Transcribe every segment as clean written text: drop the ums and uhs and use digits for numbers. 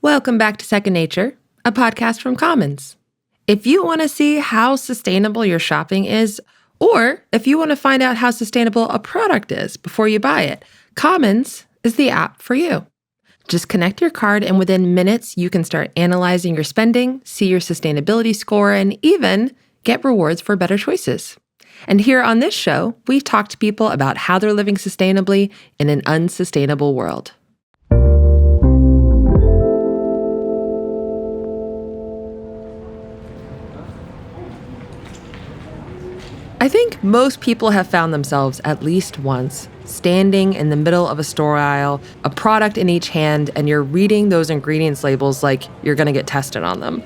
Welcome back to Second Nature, a podcast from Commons. If you want to see how sustainable your shopping is, or if you want to find out how sustainable a product is before you buy it, Commons is the app for you. Just connect your card and within minutes, you can start analyzing your spending, see your sustainability score, and even get rewards for better choices. And here on this show, we talk to people about how they're living sustainably in an unsustainable world. I think most people have found themselves at least once standing in the middle of a store aisle, a product in each hand, and you're reading those ingredients labels like you're going to get tested on them.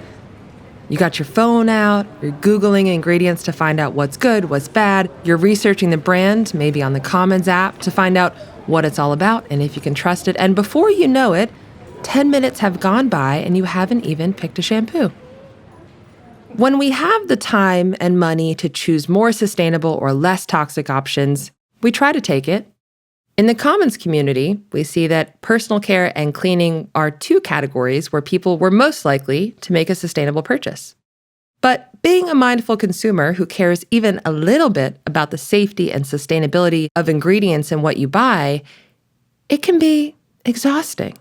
You got your phone out, you're Googling ingredients to find out what's good, what's bad. You're researching the brand, maybe on the Commons app, to find out what it's all about and if you can trust it. And before you know it, 10 minutes have gone by and you haven't even picked a shampoo. When we have the time and money to choose more sustainable or less toxic options, we try to take it. In the Commons community, we see that personal care and cleaning are two categories where people were most likely to make a sustainable purchase. But being a mindful consumer who cares even a little bit about the safety and sustainability of ingredients in what you buy, it can be exhausting.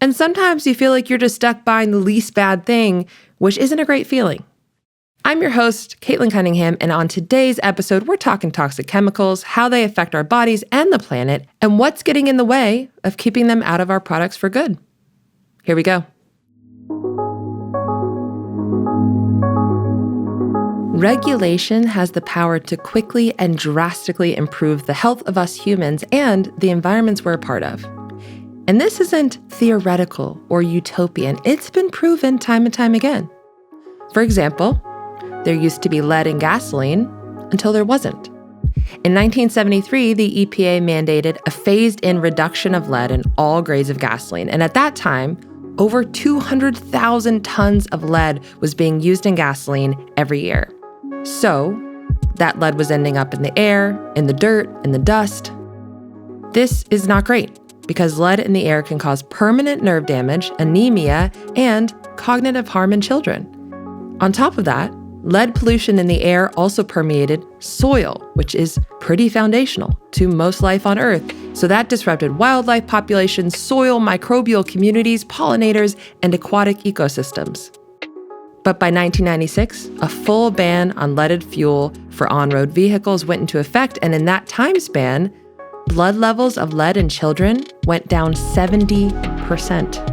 And sometimes you feel like you're just stuck buying the least bad thing, which isn't a great feeling. I'm your host, Caitlin Cunningham, and on today's episode, we're talking toxic chemicals, how they affect our bodies and the planet, and what's getting in the way of keeping them out of our products for good. Here we go. Regulation has the power to quickly and drastically improve the health of us humans and the environments we're a part of. And this isn't theoretical or utopian. It's been proven time and time again. For example, there used to be lead in gasoline until there wasn't. In 1973, the EPA mandated a phased-in reduction of lead in all grades of gasoline. And at that time, over 200,000 tons of lead was being used in gasoline every year. So that lead was ending up in the air, in the dirt, in the dust. This is not great because lead in the air can cause permanent nerve damage, anemia, and cognitive harm in children. On top of that, lead pollution in the air also permeated soil, which is pretty foundational to most life on Earth. So that disrupted wildlife populations, soil, microbial communities, pollinators, and aquatic ecosystems. But by 1996, a full ban on leaded fuel for on-road vehicles went into effect, and in that time span, blood levels of lead in children went down 70%.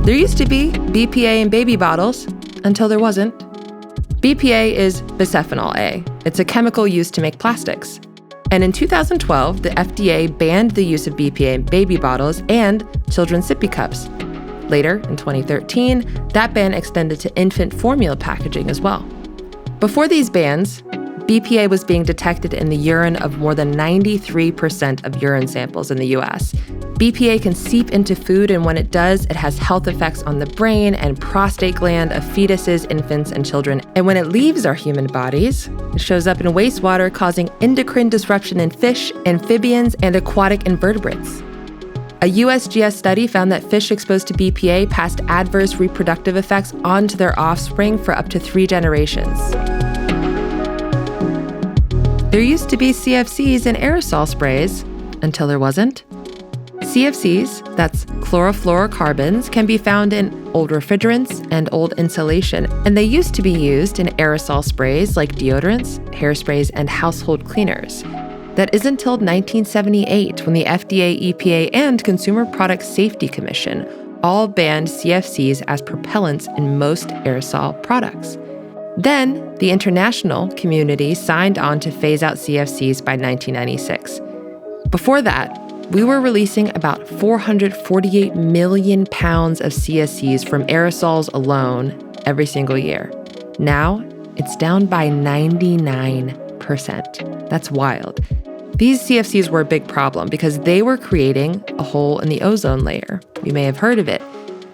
There used to be BPA in baby bottles until there wasn't. BPA is bisphenol A. It's a chemical used to make plastics. And in 2012, the FDA banned the use of BPA in baby bottles and children's sippy cups. Later, in 2013, that ban extended to infant formula packaging as well. Before these bans, BPA was being detected in the urine of more than 93% of urine samples in the US. BPA can seep into food, and when it does, it has health effects on the brain and prostate gland of fetuses, infants, and children. And when it leaves our human bodies, it shows up in wastewater, causing endocrine disruption in fish, amphibians, and aquatic invertebrates. A USGS study found that fish exposed to BPA passed adverse reproductive effects onto their offspring for up to 3 generations. There used to be CFCs in aerosol sprays until there wasn't. CFCs, that's chlorofluorocarbons, can be found in old refrigerants and old insulation, and they used to be used in aerosol sprays like deodorants, hairsprays, and household cleaners. That isn't until 1978 when the FDA, EPA, and Consumer Product Safety Commission all banned CFCs as propellants in most aerosol products. Then, the international community signed on to phase out CFCs by 1996. Before that, we were releasing about 448 million pounds of CFCs from aerosols alone every single year. Now, it's down by 99%. That's wild. These CFCs were a big problem because they were creating a hole in the ozone layer. You may have heard of it.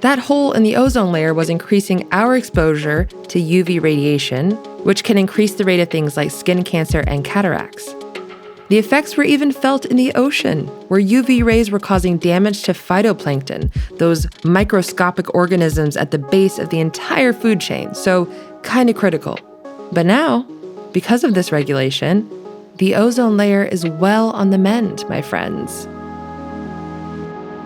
That hole in the ozone layer was increasing our exposure to UV radiation, which can increase the rate of things like skin cancer and cataracts. The effects were even felt in the ocean, where UV rays were causing damage to phytoplankton, those microscopic organisms at the base of the entire food chain, so kind of critical. But now, because of this regulation, the ozone layer is well on the mend, my friends.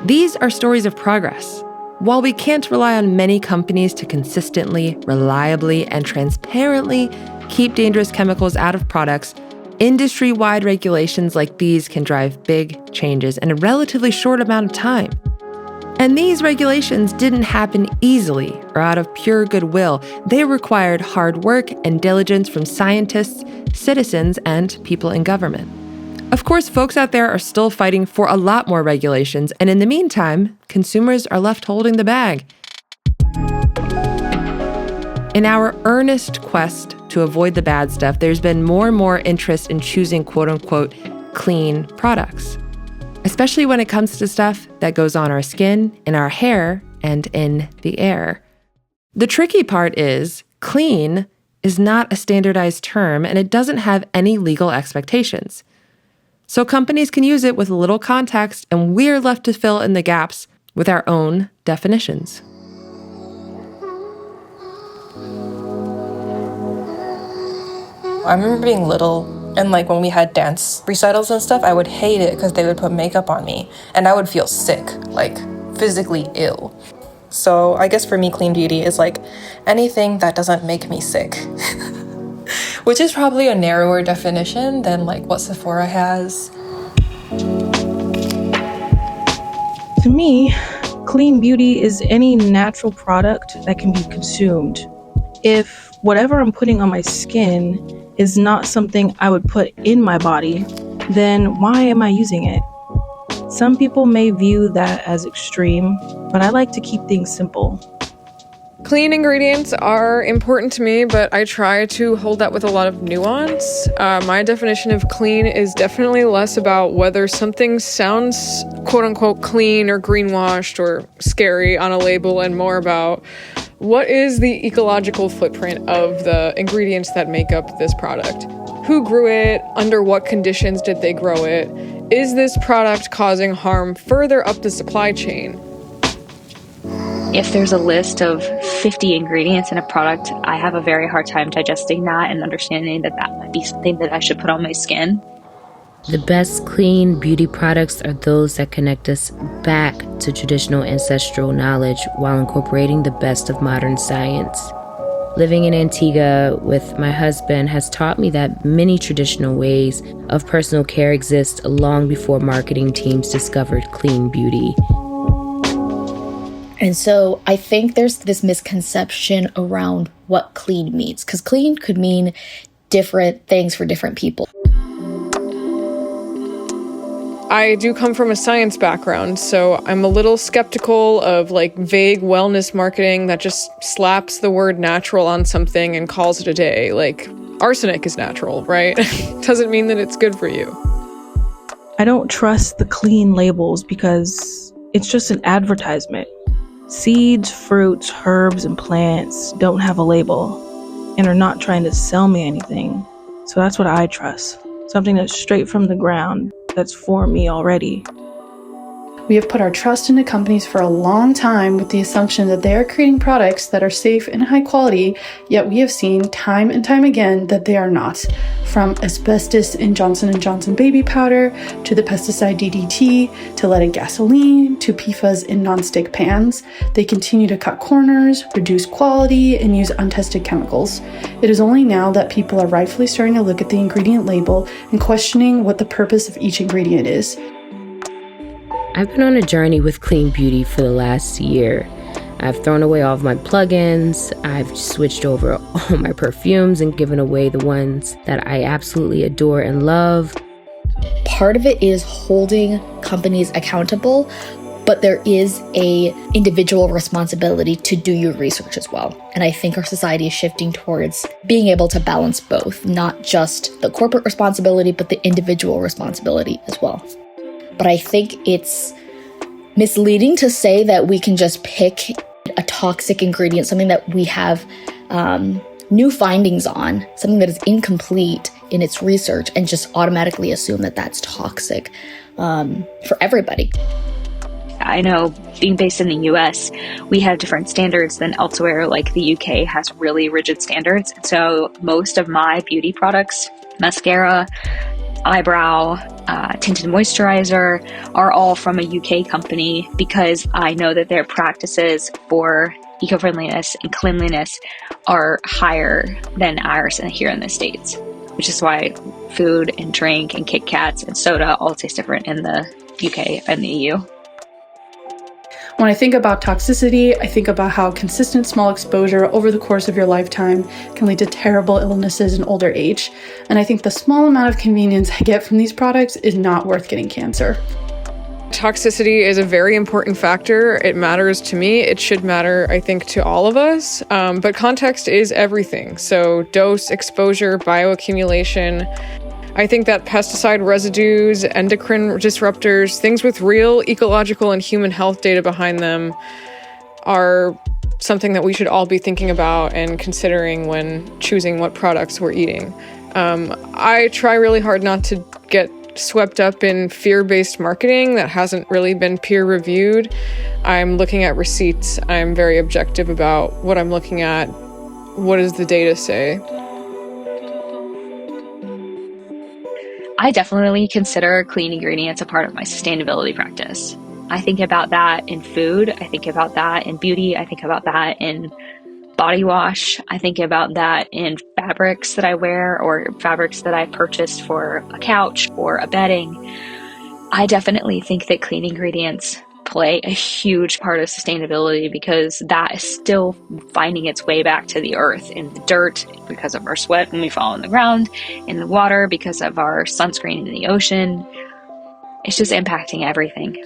These are stories of progress. While we can't rely on many companies to consistently, reliably, and transparently keep dangerous chemicals out of products, industry-wide regulations like these can drive big changes in a relatively short amount of time. And these regulations didn't happen easily or out of pure goodwill. They required hard work and diligence from scientists, citizens, and people in government. Of course, folks out there are still fighting for a lot more regulations, and in the meantime, consumers are left holding the bag. In our earnest quest to avoid the bad stuff, there's been more and more interest in choosing quote-unquote clean products, especially when it comes to stuff that goes on our skin, in our hair, and in the air. The tricky part is, clean is not a standardized term, and it doesn't have any legal expectations. So companies can use it with little context, and we're left to fill in the gaps with our own definitions. I remember being little, and when we had dance recitals and stuff, I would hate it because they would put makeup on me, and I would feel sick, physically ill. So I guess for me, clean beauty is anything that doesn't make me sick. Which is probably a narrower definition than what Sephora has. To me, clean beauty is any natural product that can be consumed. If whatever I'm putting on my skin is not something I would put in my body, then why am I using it? Some people may view that as extreme, but I like to keep things simple. Clean ingredients are important to me, but I try to hold that with a lot of nuance. My definition of clean is definitely less about whether something sounds quote-unquote clean or greenwashed or scary on a label, and more about what is the ecological footprint of the ingredients that make up this product? Who grew it? Under what conditions did they grow it? Is this product causing harm further up the supply chain? If there's a list of 50 ingredients in a product, I have a very hard time digesting that and understanding that that might be something that I should put on my skin. The best clean beauty products are those that connect us back to traditional ancestral knowledge while incorporating the best of modern science. Living in Antigua with my husband has taught me that many traditional ways of personal care exist long before marketing teams discovered clean beauty. And so I think there's this misconception around what clean means, because clean could mean different things for different people. I do come from a science background, so I'm a little skeptical of vague wellness marketing that just slaps the word natural on something and calls it a day. Arsenic is natural, right? Doesn't mean that it's good for you. I don't trust the clean labels because it's just an advertisement. Seeds, fruits, herbs, and plants don't have a label and are not trying to sell me anything. So that's what I trust. Something that's straight from the ground, that's for me already. We have put our trust into companies for a long time with the assumption that they are creating products that are safe and high quality, yet we have seen time and time again that they are not. From asbestos in Johnson & Johnson baby powder, to the pesticide DDT, to leaded gasoline, to PFAS in nonstick pans, they continue to cut corners, reduce quality, and use untested chemicals. It is only now that people are rightfully starting to look at the ingredient label and questioning what the purpose of each ingredient is. I've been on a journey with clean beauty for the last year. I've thrown away all of my plugins, I've switched over all my perfumes and given away the ones that I absolutely adore and love. Part of it is holding companies accountable, but there is a individual responsibility to do your research as well. And I think our society is shifting towards being able to balance both, not just the corporate responsibility, but the individual responsibility as well. But I think it's misleading to say that we can just pick a toxic ingredient, something that we have new findings on, something that is incomplete in its research, and just automatically assume that that's toxic for everybody. I know being based in the US, we have different standards than elsewhere, like the UK has really rigid standards. So most of my beauty products, mascara, eyebrow, tinted moisturizer, are all from a UK company because I know that their practices for eco-friendliness and cleanliness are higher than ours here in the States, which is why food and drink and Kit Kats and soda all taste different in the UK and the EU. When I think about toxicity, I think about how consistent small exposure over the course of your lifetime can lead to terrible illnesses in older age. And I think the small amount of convenience I get from these products is not worth getting cancer. Toxicity is a very important factor. It matters to me. It should matter, I think, to all of us. But context is everything. So dose, exposure, bioaccumulation. I think that pesticide residues, endocrine disruptors, things with real ecological and human health data behind them are something that we should all be thinking about and considering when choosing what products we're eating. I try really hard not to get swept up in fear-based marketing that hasn't really been peer-reviewed. I'm looking at receipts. I'm very objective about what I'm looking at. What does the data say? I definitely consider clean ingredients a part of my sustainability practice. I think about that in food. I think about that in beauty. I think about that in body wash. I think about that in fabrics that I wear or fabrics that I purchased for a couch or a bedding. I definitely think that clean ingredients play a huge part of sustainability because that is still finding its way back to the earth in the dirt because of our sweat when we fall on the ground, in the water because of our sunscreen in the ocean. It's just impacting everything.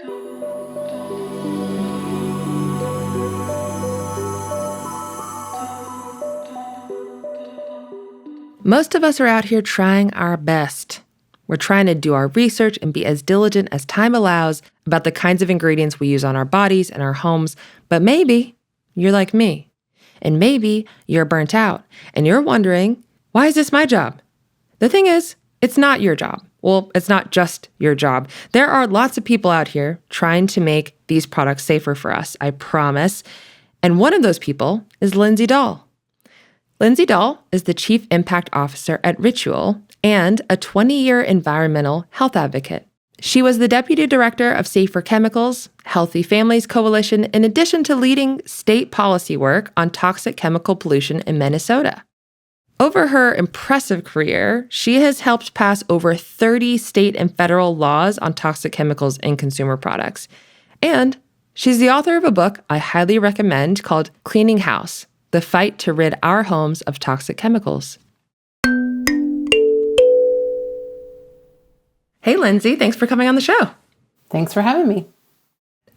Most of us are out here trying our best. We're trying to do our research and be as diligent as time allows about the kinds of ingredients we use on our bodies and our homes. But maybe you're like me, and maybe you're burnt out, and you're wondering, why is this my job? The thing is, it's not your job. Well, it's not just your job. There are lots of people out here trying to make these products safer for us, I promise. And one of those people is Lindsay Dahl. Lindsay Dahl is the Chief Impact Officer at Ritual and a 20-year environmental health advocate. She was the Deputy Director of Safer Chemicals, Healthy Families Coalition, in addition to leading state policy work on toxic chemical pollution in Minnesota. Over her impressive career, she has helped pass over 30 state and federal laws on toxic chemicals in consumer products. And she's the author of a book I highly recommend called Cleaning House: The Fight to Rid Our Homes of Toxic Chemicals. Hey, Lindsay, thanks for coming on the show. Thanks for having me.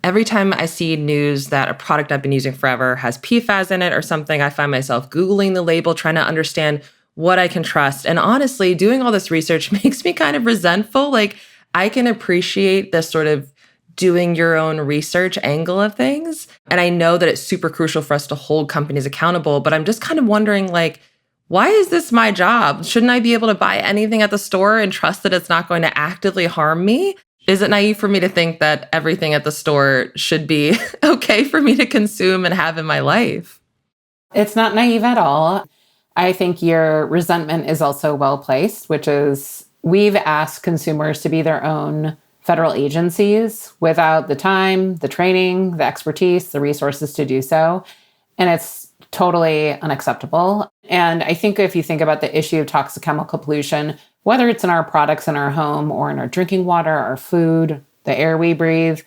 Every time I see news that a product I've been using forever has PFAS in it or something, I find myself Googling the label, trying to understand what I can trust. And honestly, doing all this research makes me kind of resentful. Like, I can appreciate this sort of doing your own research angle of things. And I know that it's super crucial for us to hold companies accountable, but I'm just kind of wondering, like, why is this my job? Shouldn't I be able to buy anything at the store and trust that it's not going to actively harm me? Is it naive for me to think that everything at the store should be okay for me to consume and have in my life? It's not naive at all. I think your resentment is also well placed, which is we've asked consumers to be their own federal agencies without the time, the training, the expertise, the resources to do so. And it's totally unacceptable. And I think if you think about the issue of toxic chemical pollution, whether it's in our products in our home or in our drinking water, our food, the air we breathe,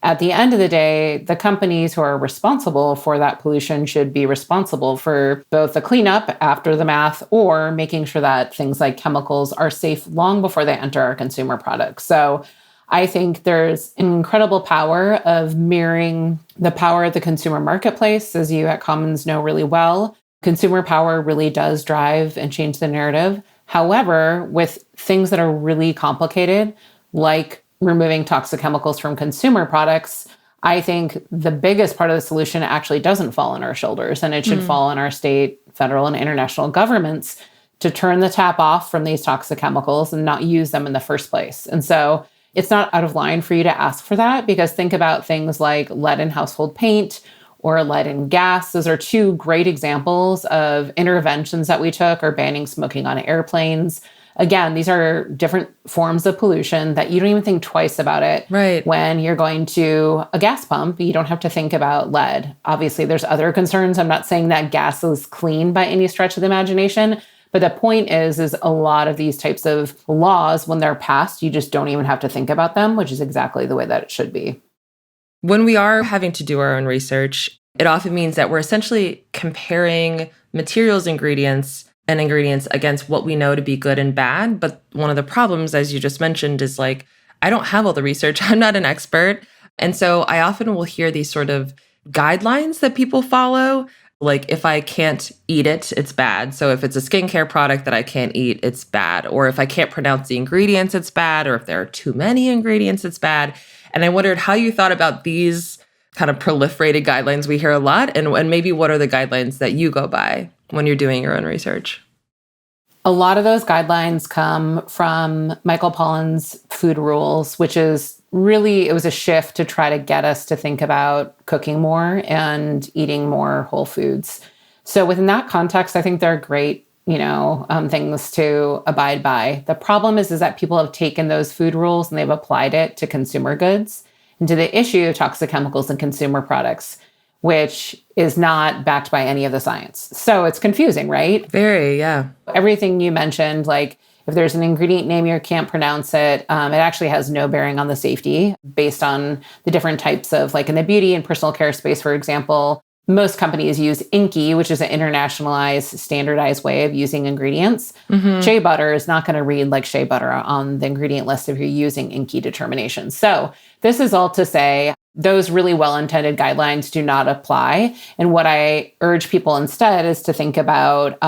at the end of the day, the companies who are responsible for that pollution should be responsible for both the cleanup after the math or making sure that things like chemicals are safe long before they enter our consumer products. So I think there's an incredible power of mirroring the power of the consumer marketplace, as you at Commons know really well. Consumer power really does drive and change the narrative. However, with things that are really complicated, like removing toxic chemicals from consumer products, I think the biggest part of the solution actually doesn't fall on our shoulders, and it should fall on our state, federal, and international governments to turn the tap off from these toxic chemicals and not use them in the first place. And so it's not out of line for you to ask for that, because think about things like lead in household paint or lead in gas. Those are two great examples of interventions that we took, or banning smoking on airplanes. Again, these are different forms of pollution that you don't even think twice about it. Right. When you're going to a gas pump, you don't have to think about lead. Obviously, there's other concerns. I'm not saying that gas is clean by any stretch of the imagination. But the point is a lot of these types of laws, when they're passed, you just don't even have to think about them, which is exactly the way that it should be. When we are having to do our own research, it often means that we're essentially comparing materials, ingredients against what we know to be good and bad. But one of the problems, as you just mentioned, is like, I don't have all the research. I'm not an expert. And so I often will hear these sort of guidelines that people follow. Like, if I can't eat it, it's bad. So if it's a skincare product that I can't eat, it's bad. Or if I can't pronounce the ingredients, it's bad. Or if there are too many ingredients, it's bad. And I wondered how you thought about these kind of proliferated guidelines we hear a lot, and maybe what are the guidelines that you go by when you're doing your own research? A lot of those guidelines come from Michael Pollan's food rules, which is really, it was a shift to try to get us to think about cooking more and eating more whole foods. So within that context, I think they're great, things to abide by. The problem is that people have taken those food rules and they've applied it to consumer goods and to the issue of toxic chemicals in consumer products, which is not backed by any of the science. So it's confusing, right? Very, yeah. Everything you mentioned, like if there's an ingredient name you can't pronounce it, it actually has no bearing on the safety based on the different types of, like in the beauty and personal care space, for example, most companies use INCI, which is an internationalized, standardized way of using ingredients. Shea butter is not going to read like shea butter on the ingredient list if you're using INCI determinations. So this is all to say those really well-intended guidelines do not apply. And what I urge people instead is to think about,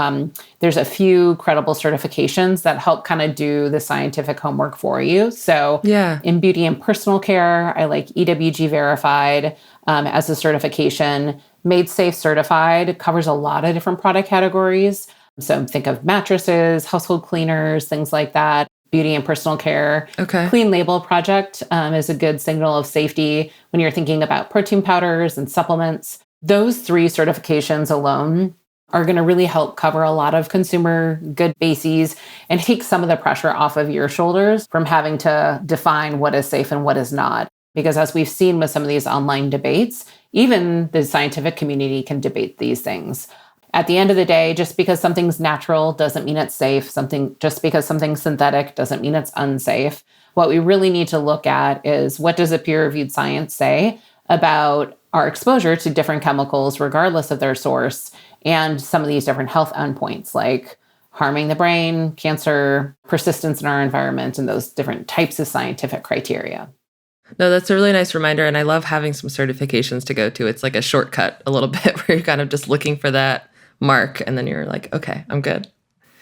there's a few credible certifications that help kind of do the scientific homework for you. So in beauty and personal care, I like EWG verified as a certification. Made Safe certified covers a lot of different product categories. So think of mattresses, household cleaners, things like that. Beauty and personal care. Okay. Clean Label Project is a good signal of safety when you're thinking about protein powders and supplements. Those 3 certifications alone are going to really help cover a lot of consumer good bases and take some of the pressure off of your shoulders from having to define what is safe and what is not. Because as we've seen with some of these online debates, even the scientific community can debate these things. At the end of the day, just because something's natural doesn't mean it's safe. Just because something's synthetic doesn't mean it's unsafe. What we really need to look at is, what does a peer-reviewed science say about our exposure to different chemicals, regardless of their source, and some of these different health endpoints, like harming the brain, cancer, persistence in our environment, and those different types of scientific criteria. No, that's a really nice reminder. And I love having some certifications to go to. It's like a shortcut a little bit where you're kind of just looking for that mark. And then you're like, okay, I'm good.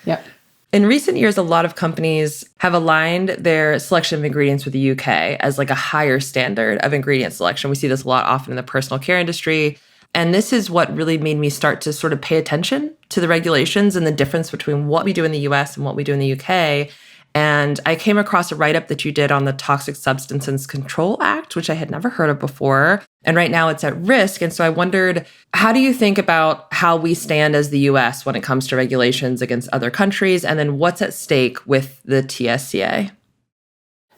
Yep. In recent years, a lot of companies have aligned their selection of ingredients with the UK as like a higher standard of ingredient selection. We see this a lot often in the personal care industry. And this is what really made me start to sort of pay attention to the regulations and the difference between what we do in the US and what we do in the UK. And I came across a write-up that you did on the Toxic Substances Control Act, which I had never heard of before. And right now it's at risk. And so I wondered, how do you think about how we stand as the US when it comes to regulations against other countries? And then what's at stake with the TSCA?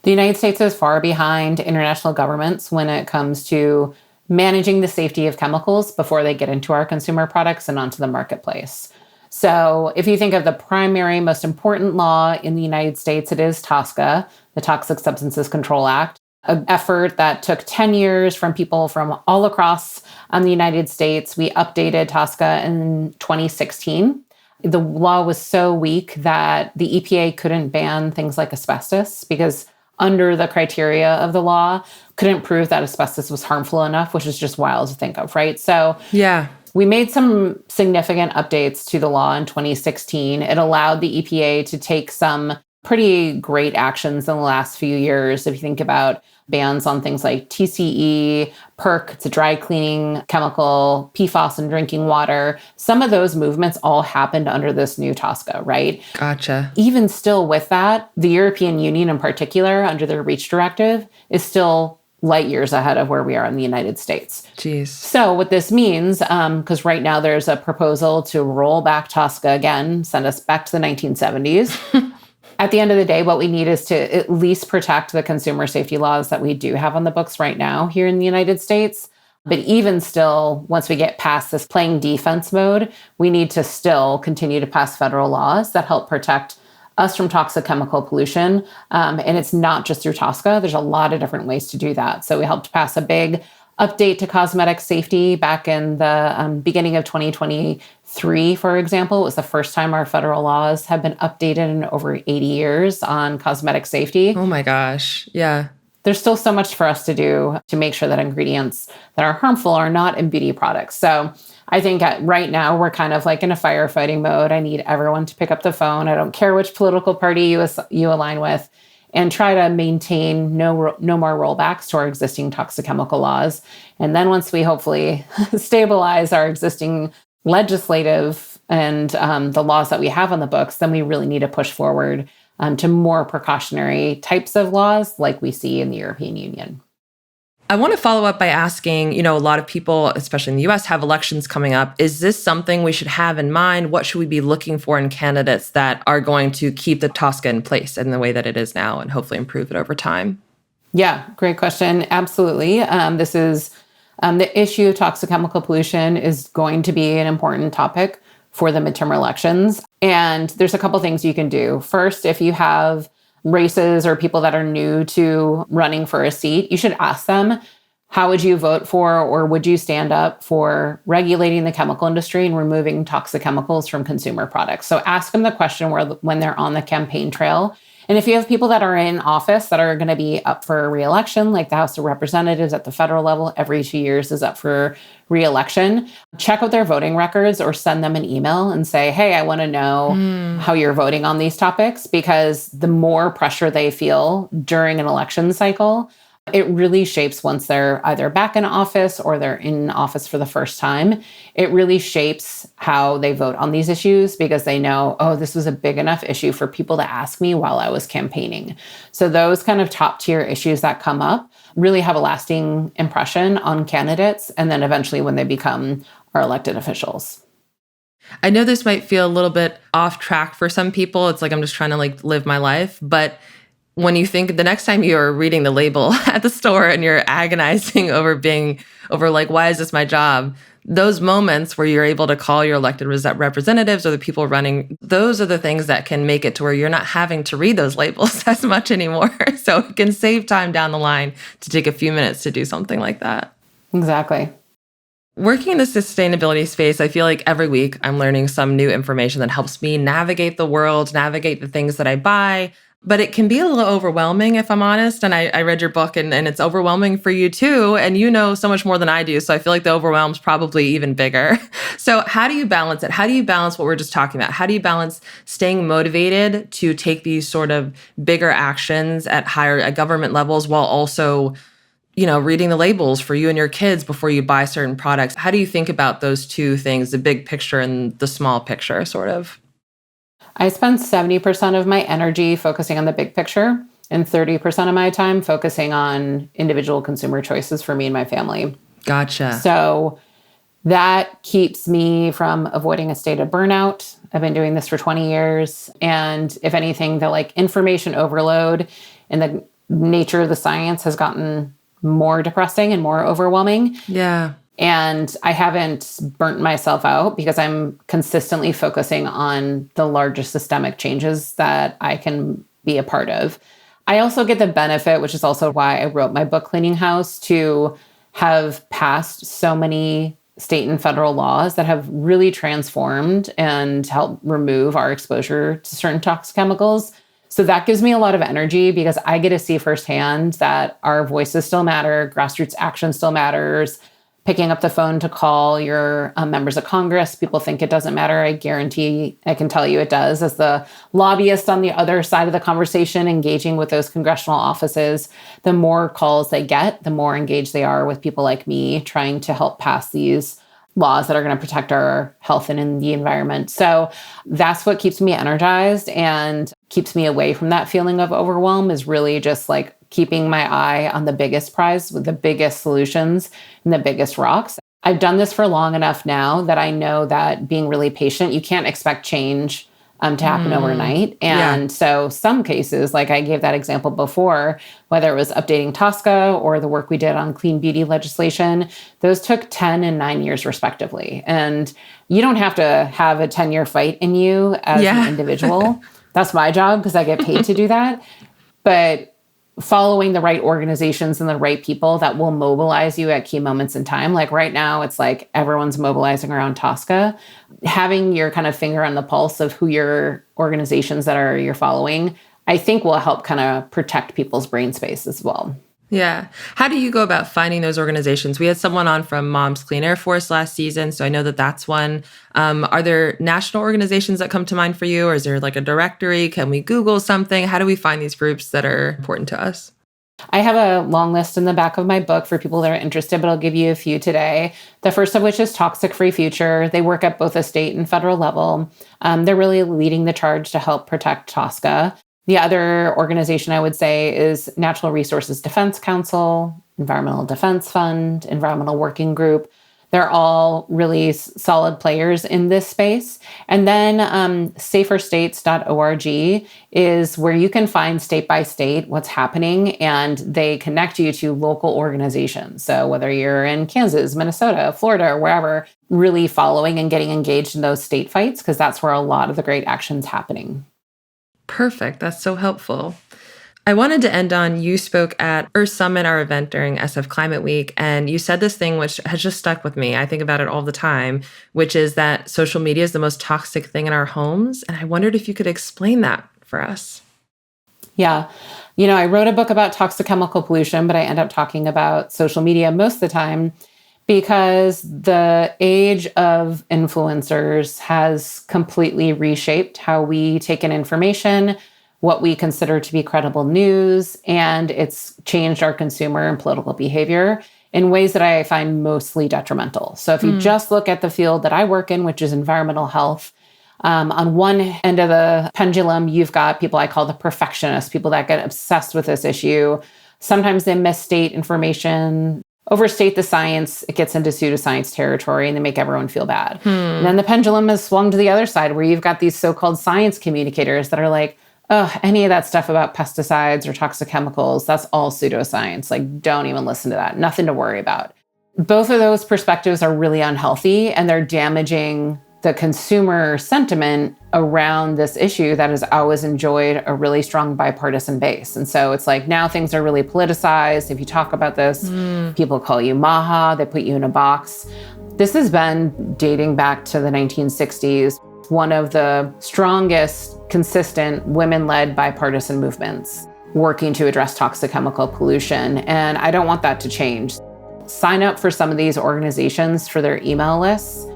The United States is far behind international governments when it comes to managing the safety of chemicals before they get into our consumer products and onto the marketplace. So if you think of the primary, most important law in the United States, it is TSCA, the Toxic Substances Control Act, an effort that took 10 years from people from all across the United States. We updated TSCA in 2016. The law was so weak that the EPA couldn't ban things like asbestos because under the criteria of the law, couldn't prove that asbestos was harmful enough, which is just wild to think of, right? So we made some significant updates to the law in 2016. It allowed the EPA to take some pretty great actions in the last few years. If you think about bans on things like TCE, PERC, it's a dry cleaning chemical, PFAS in drinking water. Some of those movements all happened under this new TSCA, right? Gotcha. Even still with that, the European Union in particular, under their REACH directive, is still light years ahead of where we are in the United States. Jeez. So what this means, because right now there's a proposal to roll back TSCA again, send us back to the 1970s. At the end of the day, what we need is to at least protect the consumer safety laws that we do have on the books right now here in the United States. But even still, once we get past this playing defense mode, we need to still continue to pass federal laws that help protect us from toxic chemical pollution. And it's not just through TSCA. There's a lot of different ways to do that. So we helped pass a big update to cosmetic safety back in the beginning of 2023, for example. It was the first time our federal laws have been updated in over 80 years on cosmetic safety. Oh my gosh. Yeah. There's still so much for us to do to make sure that ingredients that are harmful are not in beauty products. So I think right now we're kind of like in a firefighting mode. I need everyone to pick up the phone. I don't care which political party you align with, and try to maintain no more rollbacks to our existing toxic chemical laws. And then once we hopefully stabilize our existing legislative and the laws that we have on the books, then we really need to push forward to more precautionary types of laws like we see in the European Union. I want to follow up by asking, a lot of people, especially in the US, have elections coming up. Is this something we should have in mind? What should we be looking for in candidates that are going to keep the TSCA in place in the way that it is now and hopefully improve it over time? Yeah, great question. Absolutely. This is the issue of toxic chemical pollution is going to be an important topic for the midterm elections. And there's a couple things you can do. First, if you have races or people that are new to running for a seat, you should ask them, how would you vote for, or would you stand up for regulating the chemical industry and removing toxic chemicals from consumer products? So ask them the question when they're on the campaign trail. And if you have people that are in office that are going to be up for re-election, like the House of Representatives at the federal level, every 2 years is up for re-election, check out their voting records or send them an email and say, hey, I want to know how you're voting on these topics, because the more pressure they feel during an election cycle, it really shapes once they're either back in office or they're in office for the first time. It really shapes how they vote on these issues, because they know, oh, this was a big enough issue for people to ask me while I was campaigning. So those kind of top tier issues that come up really have a lasting impression on candidates, and then eventually when they become our elected officials. I know this might feel a little bit off track for some people. It's like I'm just trying to live my life, but when you think the next time you're reading the label at the store and you're agonizing over why is this my job? Those moments where you're able to call your elected representatives or the people running, those are the things that can make it to where you're not having to read those labels as much anymore. So it can save time down the line to take a few minutes to do something like that. Exactly. Working in the sustainability space, I feel like every week I'm learning some new information that helps me navigate the world, navigate the things that I buy. But it can be a little overwhelming, if I'm honest. And I read your book and it's overwhelming for you too. And you know so much more than I do. So I feel like the overwhelm's probably even bigger. So how do you balance it? How do you balance what we're just talking about? How do you balance staying motivated to take these sort of bigger actions at higher government levels while also, reading the labels for you and your kids before you buy certain products? How do you think about those two things, the big picture and the small picture, sort of? I spend 70% of my energy focusing on the big picture and 30% of my time focusing on individual consumer choices for me and my family. Gotcha. So that keeps me from avoiding a state of burnout. I've been doing this for 20 years. And if anything, the information overload and the nature of the science has gotten more depressing and more overwhelming. Yeah. And I haven't burnt myself out because I'm consistently focusing on the largest systemic changes that I can be a part of. I also get the benefit, which is also why I wrote my book, Cleaning House, to have passed so many state and federal laws that have really transformed and helped remove our exposure to certain toxic chemicals. So that gives me a lot of energy because I get to see firsthand that our voices still matter, grassroots action still matters. picking up the phone to call your members of Congress. People think it doesn't matter. I guarantee I can tell you it does. As the lobbyist on the other side of the conversation, engaging with those congressional offices, the more calls they get, the more engaged they are with people like me trying to help pass these laws that are going to protect our health and in the environment. So that's what keeps me energized and keeps me away from that feeling of overwhelm, is really just like keeping my eye on the biggest prize with the biggest solutions and the biggest rocks. I've done this for long enough now that I know that being really patient, you can't expect change to happen overnight. And so some cases, like I gave that example before, whether it was updating TSCA or the work we did on clean beauty legislation, those took 10 and 9 years respectively. And you don't have to have a 10-year fight in you as an individual. That's my job because I get paid to do that. But following the right organizations and the right people that will mobilize you at key moments in time. Like right now, it's like everyone's mobilizing around TSCA. Having your kind of finger on the pulse of who your organizations that are you're following, I think will help kind of protect people's brain space as well. Yeah. How do you go about finding those organizations? We had someone on from Moms Clean Air Force last season, so I know that that's one. Are there national organizations that come to mind for you, or is there like a directory? Can we Google something? How do we find these groups that are important to us? I have a long list in the back of my book for people that are interested, but I'll give you a few today. The first of which is Toxic Free Future. They work at both a state and federal level. They're really leading the charge to help protect TSCA. The other organization I would say is Natural Resources Defense Council, Environmental Defense Fund, Environmental Working Group. They're all really solid players in this space. And then saferstates.org is where you can find state by state what's happening, and they connect you to local organizations. So whether you're in Kansas, Minnesota, Florida, or wherever, really following and getting engaged in those state fights, because that's where a lot of the great action's happening. Perfect. That's so helpful. I wanted to end on, you spoke at Earth Summit, our event during SF Climate Week, and you said this thing which has just stuck with me. I think about it all the time, which is that social media is the most toxic thing in our homes. And I wondered if you could explain that for us. Yeah. You know, I wrote a book about toxic chemical pollution, but I end up talking about social media most of the time because the age of influencers has completely reshaped how we take in information, what we consider to be credible news, and it's changed our consumer and political behavior in ways that I find mostly detrimental. So if you just look at the field that I work in, which is environmental health, on one end of the pendulum, you've got people I call the perfectionists, people that get obsessed with this issue. Sometimes they misstate information, overstate the science, it gets into pseudoscience territory, and they make everyone feel bad. And then the pendulum has swung to the other side, where you've got these so-called science communicators that are like, oh, any of that stuff about pesticides or toxic chemicals, that's all pseudoscience. Like, don't even listen to that. Nothing to worry about. Both of those perspectives are really unhealthy, and they're damaging the consumer sentiment around this issue that has always enjoyed a really strong bipartisan base. And so it's like now things are really politicized. If you talk about this, people call you Maha, they put you in a box. This has been dating back to the 1960s, one of the strongest, consistent, women-led bipartisan movements working to address toxic chemical pollution. And I don't want that to change. Sign up for some of these organizations for their email lists.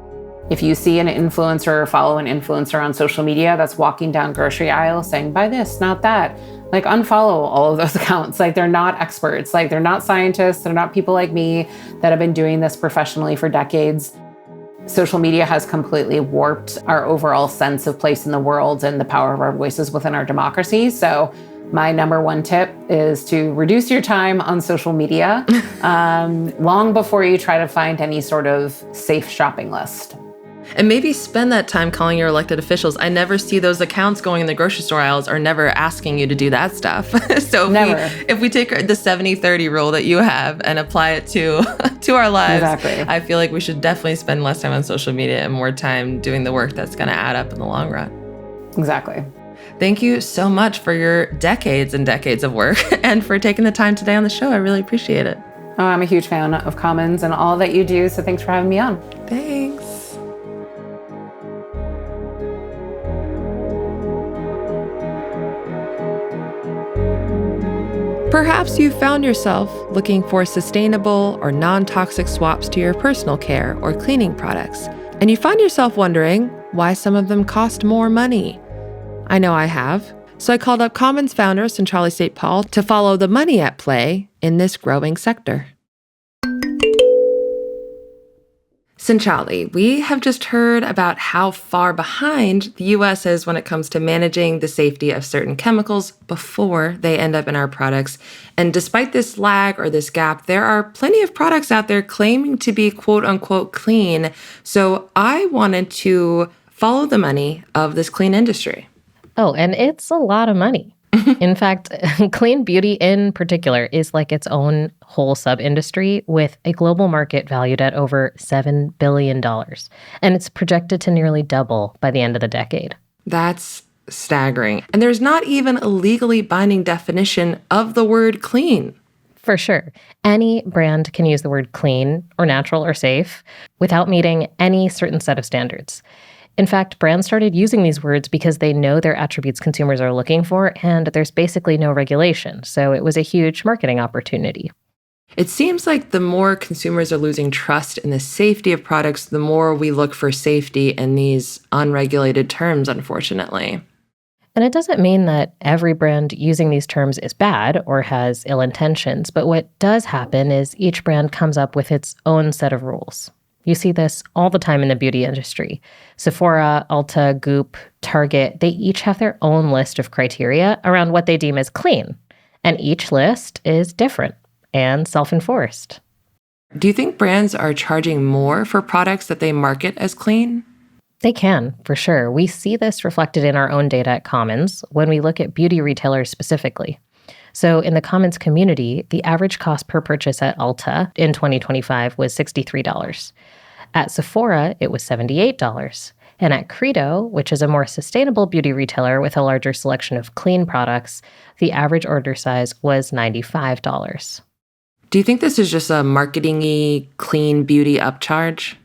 If you see an influencer or follow an influencer on social media that's walking down grocery aisles saying, buy this, not that, like unfollow all of those accounts. Like they're not experts, like they're not scientists, they're not people like me that have been doing this professionally for decades. Social media has completely warped our overall sense of place in the world and the power of our voices within our democracy. So my number one tip is to reduce your time on social media long before you try to find any sort of safe shopping list. And maybe spend that time calling your elected officials. I never see those accounts going in the grocery store aisles are never asking you to do that stuff. So if we take the 70-30 rule that you have and apply it to our lives, I feel like we should definitely spend less time on social media and more time doing the work that's going to add up in the long run. Exactly. Thank you so much for your decades and decades of work and for taking the time today on the show. I really appreciate it. Oh, I'm a huge fan of Commons and all that you do. So thanks for having me on. Thanks. Perhaps you found yourself looking for sustainable or non-toxic swaps to your personal care or cleaning products, and you find yourself wondering why some of them cost more money. I know I have. So I called up Commons founder Centrale St. Paul to follow the money at play in this growing sector. Centrale, we have just heard about how far behind the US is when it comes to managing the safety of certain chemicals before they end up in our products. And despite this lag or this gap, there are plenty of products out there claiming to be quote unquote clean. So I wanted to follow the money of this clean industry. Oh, and it's a lot of money. In fact, clean beauty in particular is like its own whole sub-industry with a global market valued at over $7 billion. And it's projected to nearly double by the end of the decade. That's staggering. And there's not even a legally binding definition of the word clean. For sure. Any brand can use the word clean or natural or safe without meeting any certain set of standards. In fact, brands started using these words because they know they're attributes consumers are looking for, and there's basically no regulation. So it was a huge marketing opportunity. It seems like the more consumers are losing trust in the safety of products, the more we look for safety in these unregulated terms, unfortunately. And it doesn't mean that every brand using these terms is bad or has ill intentions, but what does happen is each brand comes up with its own set of rules. You see this all the time in the beauty industry. Sephora, Ulta, Goop, Target, they each have their own list of criteria around what they deem as clean. And each list is different and self-enforced. Do you think brands are charging more for products that they market as clean? They can, for sure. We see this reflected in our own data at Commons when we look at beauty retailers specifically. So in the Commons community, the average cost per purchase at Ulta in 2025 was $63. At Sephora, it was $78. And at Credo, which is a more sustainable beauty retailer with a larger selection of clean products, the average order size was $95. Do you think this is just a marketing-y, clean beauty upcharge?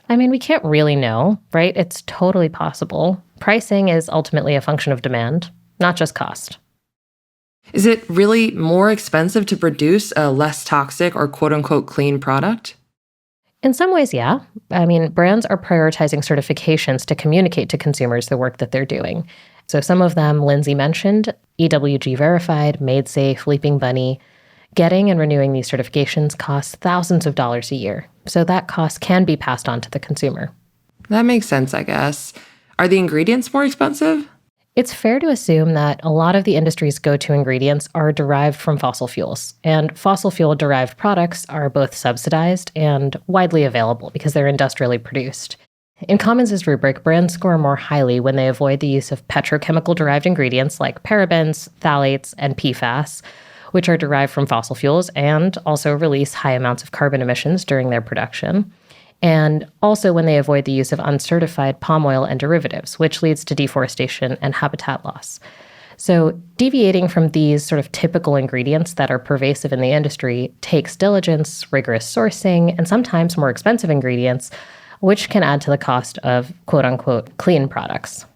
I mean, we can't really know, right? It's totally possible. Pricing is ultimately a function of demand, not just cost. Is it really more expensive to produce a less toxic or quote-unquote clean product? In some ways, yeah. I mean, brands are prioritizing certifications to communicate to consumers the work that they're doing. So some of them Lindsay mentioned, EWG Verified, Made Safe, Leaping Bunny. Getting and renewing these certifications costs thousands of dollars a year. So that cost can be passed on to the consumer. That makes sense, I guess. Are the ingredients more expensive? It's fair to assume that a lot of the industry's go-to ingredients are derived from fossil fuels, and fossil fuel-derived products are both subsidized and widely available because they're industrially produced. In Commons' rubric, brands score more highly when they avoid the use of petrochemical-derived ingredients like parabens, phthalates, and PFAS, which are derived from fossil fuels and also release high amounts of carbon emissions during their production. And also when they avoid the use of uncertified palm oil and derivatives, which leads to deforestation and habitat loss. So deviating from these sort of typical ingredients that are pervasive in the industry takes diligence, rigorous sourcing, and sometimes more expensive ingredients, which can add to the cost of quote-unquote clean products.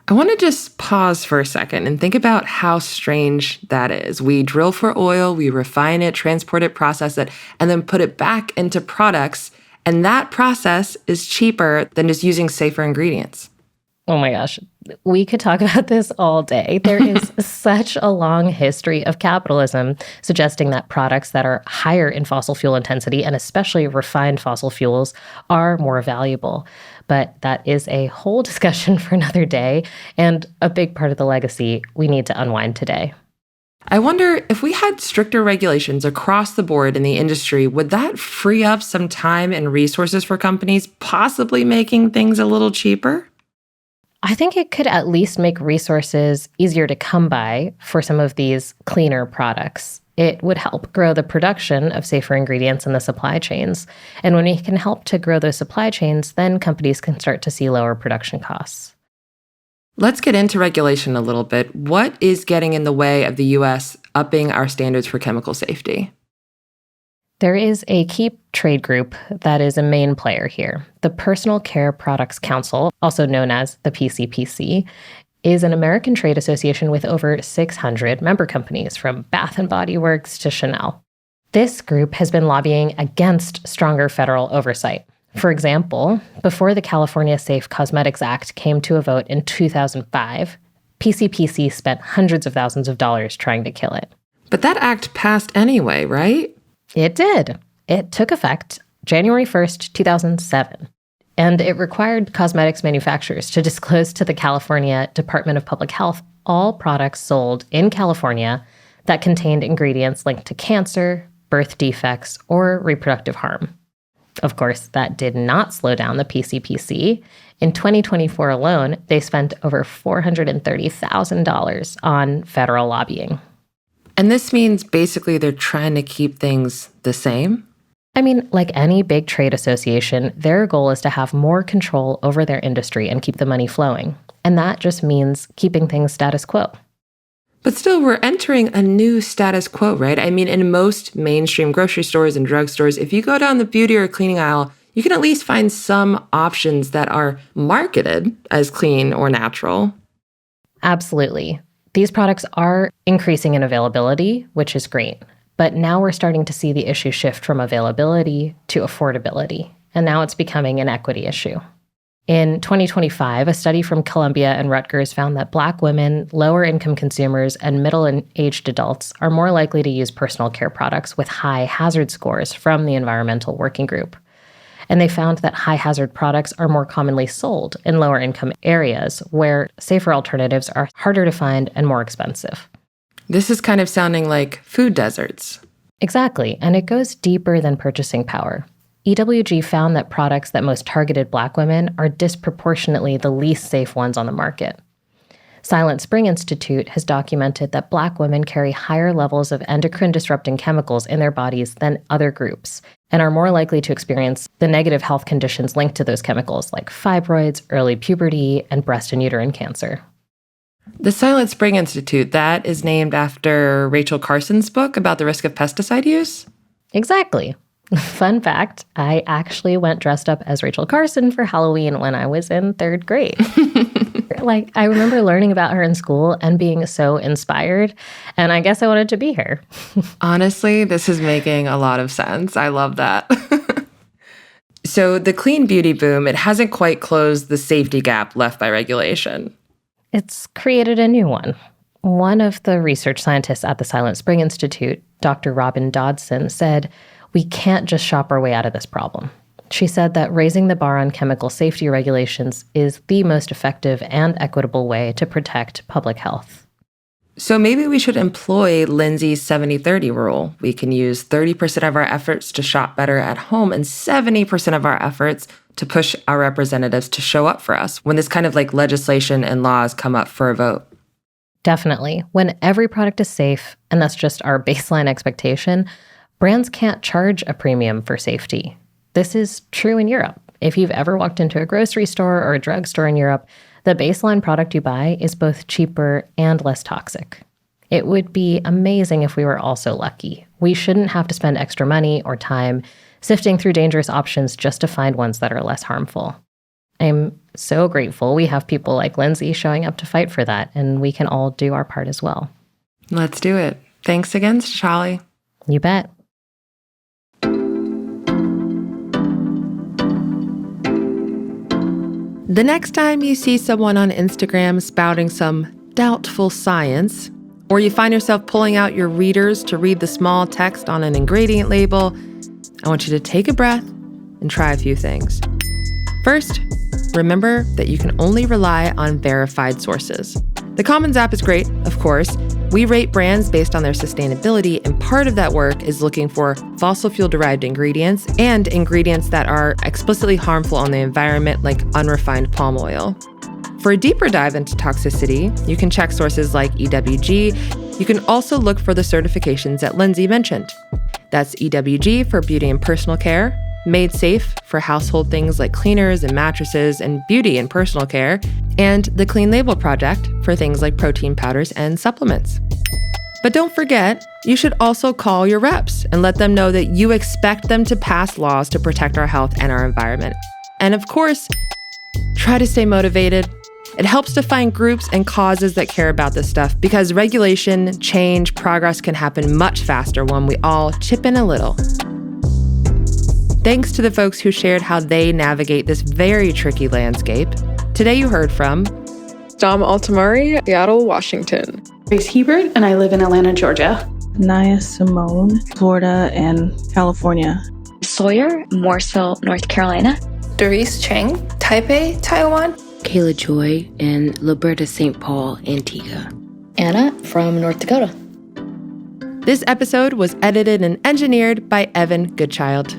I want to just pause for a second and think about how strange that is. We drill for oil, we refine it, transport it, process it, and then put it back into products. And that process is cheaper than just using safer ingredients. Oh my gosh, we could talk about this all day. There is such a long history of capitalism suggesting that products that are higher in fossil fuel intensity, and especially refined fossil fuels, are more valuable. But that is a whole discussion for another day, and a big part of the legacy we need to unwind today. I wonder if we had stricter regulations across the board in the industry, would that free up some time and resources for companies, possibly making things a little cheaper? I think it could at least make resources easier to come by for some of these cleaner products. It would help grow the production of safer ingredients in the supply chains. And when we can help to grow those supply chains, then companies can start to see lower production costs. Let's get into regulation a little bit. What is getting in the way of the U.S. upping our standards for chemical safety? There is a key trade group that is a main player here, the Personal Care Products Council, also known as the PCPC. is an American trade association with over 600 member companies, from Bath & Body Works to Chanel. This group has been lobbying against stronger federal oversight. For example, before the California Safe Cosmetics Act came to a vote in 2005, PCPC spent hundreds of thousands of dollars trying to kill it. But that act passed anyway, right? It did. It took effect January 1st, 2007. And it required cosmetics manufacturers to disclose to the California Department of Public Health all products sold in California that contained ingredients linked to cancer, birth defects, or reproductive harm. Of course, that did not slow down the PCPC. In 2024 alone, they spent over $430,000 on federal lobbying. And this means basically they're trying to keep things the same? I mean, like any big trade association, their goal is to have more control over their industry and keep the money flowing. And that just means keeping things status quo. But still, we're entering a new status quo, right? I mean, in most mainstream grocery stores and drugstores, if you go down the beauty or cleaning aisle, you can at least find some options that are marketed as clean or natural. Absolutely. These products are increasing in availability, which is great. But now we're starting to see the issue shift from availability to affordability. And now it's becoming an equity issue. In 2025, a study from Columbia and Rutgers found that Black women, lower-income consumers, and middle-aged adults are more likely to use personal care products with high hazard scores from the Environmental Working Group. And they found that high-hazard products are more commonly sold in lower-income areas where safer alternatives are harder to find and more expensive. This is kind of sounding like food deserts. Exactly, and it goes deeper than purchasing power. EWG found that products that most targeted Black women are disproportionately the least safe ones on the market. Silent Spring Institute has documented that Black women carry higher levels of endocrine-disrupting chemicals in their bodies than other groups and are more likely to experience the negative health conditions linked to those chemicals, like fibroids, early puberty, and breast and uterine cancer. The Silent Spring Institute, that is named after Rachel Carson's book about the risk of pesticide use? Exactly. Fun fact, I actually went dressed up as Rachel Carson for Halloween when I was in 3rd grade. I remember learning about her in school and being so inspired, and I guess I wanted to be her. Honestly, this is making a lot of sense. I love that. So the clean beauty boom, it hasn't quite closed the safety gap left by regulation. It's created a new one. One of the research scientists at the Silent Spring Institute, Dr. Robin Dodson, said, "We can't just shop our way out of this problem." She said that raising the bar on chemical safety regulations is the most effective and equitable way to protect public health. So maybe we should employ Lindsay's 70-30 rule. We can use 30% of our efforts to shop better at home and 70% of our efforts to push our representatives to show up for us when this kind of legislation and laws come up for a vote. Definitely. When every product is safe, and that's just our baseline expectation, brands can't charge a premium for safety. This is true in Europe. If you've ever walked into a grocery store or a drugstore in Europe, the baseline product you buy is both cheaper and less toxic. It would be amazing if we were also lucky. We shouldn't have to spend extra money or time sifting through dangerous options just to find ones that are less harmful. I'm so grateful we have people like Lindsay showing up to fight for that, and we can all do our part as well. Let's do it. Thanks again, Shali. You bet. The next time you see someone on Instagram spouting some doubtful science, or you find yourself pulling out your readers to read the small text on an ingredient label, I want you to take a breath and try a few things. First, remember that you can only rely on verified sources. The Commons app is great, of course. We rate brands based on their sustainability, and part of that work is looking for fossil fuel-derived ingredients and ingredients that are explicitly harmful on the environment, like unrefined palm oil. For a deeper dive into toxicity, you can check sources like EWG. You can also look for the certifications that Lindsay mentioned. That's EWG for beauty and personal care, Made Safe for household things like cleaners and mattresses and beauty and personal care, and the Clean Label Project for things like protein powders and supplements. But don't forget, you should also call your reps and let them know that you expect them to pass laws to protect our health and our environment. And of course, try to stay motivated. It helps to find groups and causes that care about this stuff because regulation, change, progress can happen much faster when we all chip in a little. Thanks to the folks who shared how they navigate this very tricky landscape. Today you heard from Dom Altamari, Seattle, Washington. Grace Hebert, and I live in Atlanta, Georgia. Naya Simone, Florida and California. Sawyer, Morrisville, North Carolina. Doris Cheng, Taipei, Taiwan. Kayla Joy, and Liberta St. Paul, Antigua. Anna from North Dakota. This episode was edited and engineered by Evan Goodchild.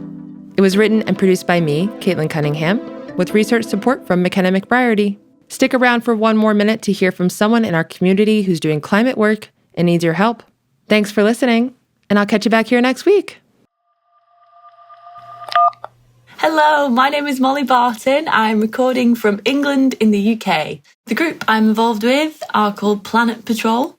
It was written and produced by me, Caitlin Cunningham, with research support from McKenna McBriarty. Stick around for one more minute to hear from someone in our community who's doing climate work and needs your help. Thanks for listening, and I'll catch you back here next week. Hello, my name is Molly Barton. I'm recording from England in the UK. The group I'm involved with are called Planet Patrol.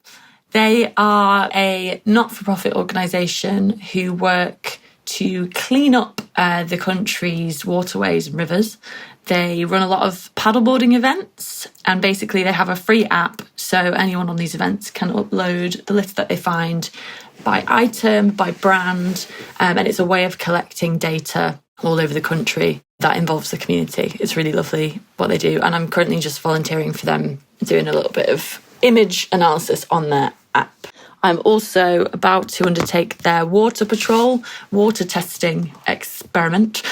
They are a not-for-profit organisation who work to clean up the country's waterways and rivers. They run a lot of paddleboarding events, and basically they have a free app so anyone on these events can upload the litter that they find by item, by brand, and it's a way of collecting data all over the country that involves the community. It's really lovely what they do, and I'm currently just volunteering for them, doing a little bit of image analysis on their app. I'm also about to undertake their water patrol, water testing experiment,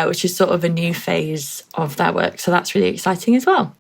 which is sort of a new phase of their work. So that's really exciting as well.